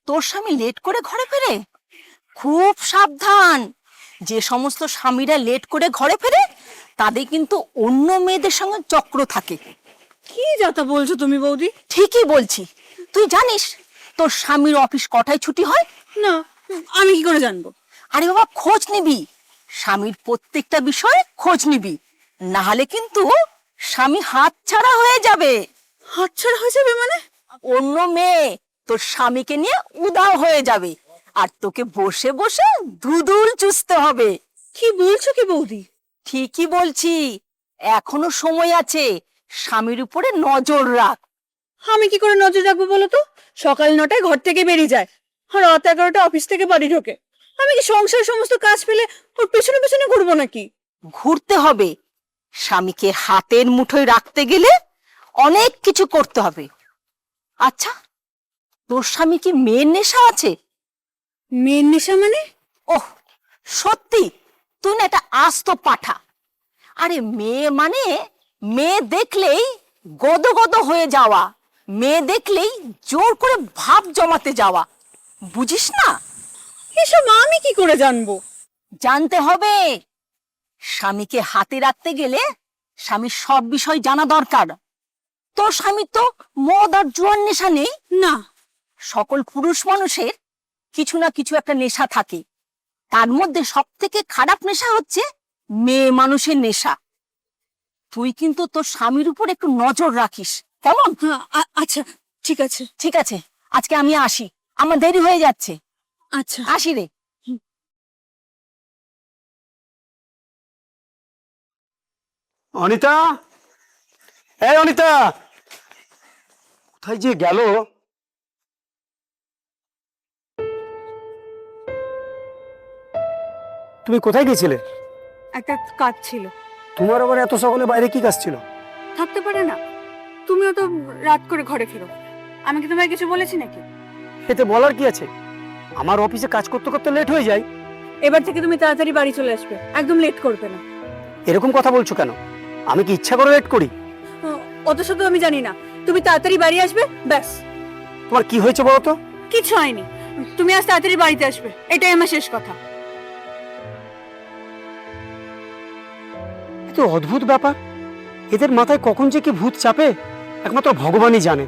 তোর স্বামী লেট করে ঘরে ফেরে? খুব সাবধান। যে সমস্ত স্বামীরা লেট করে ঘরে ফেরে তাদের কিন্তু অন্য মেয়েদের সঙ্গে চক্র থাকে। কি যাতা বলছো তুমি বৌদি? ঠিকই বলছি। তুই জানিস তোর স্বামীর অফিস কটায় ছুটি হয়? না, আমি কি করে জানবো? আরে বাবা, খোঁজ নিবি, স্বামীর প্রত্যেকটা বিষয়ে খোঁজ নিবি, না হলে কিন্তু স্বামী হাতছাড়া হয়ে যাবে। হাতছাড়া হয়ে যাবে মানে? অন্য মেয়ে তোর স্বামীকে নিয়ে উধাও হয়ে যাবে, আর তোকে বসে বসে দুদুল চুষতে হবে। কি বলছো কি বৌদি? ঠিকই বলছি, এখনো সময় আছে, স্বামীর উপরে নজর রাখ। আমি কি করে নজর রাখবো বলো তো? সকাল 9টায় ঘর থেকে বেরিয়ে যায়, আর রাত 11টা অফিস থেকে বাড়ি ঢোকে। আমি কি সংসার সমস্ত কাজ ফেলে ওর পেছনে পেছনে ঘুরবো নাকি? ঘুরতে হবে, স্বামীকে হাতের মুঠোয় রাখতে গেলে অনেক কিছু করতে হবে। আচ্ছা, তোর স্বামী কি মেয়ের নেশা আছে? মেয়ের নেশা মানে? ওহ, সত্যি তুই না এটা আস্ত পাঠা। আরে মেয়ে মানে মেয়ে দেখলেই গদ গদ হয়ে যাওয়া, মেয়ে দেখলেই জোর করে ভাব জমাতে যাওয়া, বুঝিস না? এসব আমি কি করে জানবো? জানতে হবে। স্বামীকে হাতে রাখতে গেলে স্বামীর সব বিষয় জানা দরকার। তোর স্বামী তো মদ আর জুয়ার নেশা নেই। না। সকল পুরুষ মানুষের কিছু না কিছু একটা নেশা থাকে, তার মধ্যে সব থেকে খারাপ নেশা হচ্ছে মেয়ে মানুষের নেশা। তুই কিন্তু তোর স্বামীর উপর একটু নজর রাখিস, কেমন? আচ্ছা, ঠিক আছে। ঠিক আছে, আজকে আমি আসি, আমার দেরি হয়ে যাচ্ছে। আচ্ছা। আসি রে। অনিতা, এই অনিতা, কোথায় যে গেল? তুমি কোথায় গেছিলে? একটা কাজ ছিল। তোমার আবার এত সকালে বাইরে কি কাজ ছিল? থাকতে পারে না? তুমিও তো রাত করে ঘরে ফেরো। আমি কি তোমায় কিছু বলেছি নাকি? এতে বলার কি আছে? আমার অফিসে কাজ করতে করতে লেট হয়ে যায়। এবার থেকে তুমি তাড়াতাড়ি বাড়ি চলে আসবে, একদম লেট করবে না। এরকম কথা বলছো কেন? আমি কি ইচ্ছা করে লেট করি? অত শুধু আমি জানি না, তুমি তাড়াতাড়ি বাড়ি আসবে, ব্যাস। তোমার কি হয়েছে বলো তো? কিছু হয়নি, তুমি আজ তাড়াতাড়ি বাড়িতে আসবে, এটাই আমার শেষ কথা। এত অদ্ভুত ব্যাপার, এদের মাথায় কখন যে কি ভূত চাপে একমাত্র ভগবানই জানে।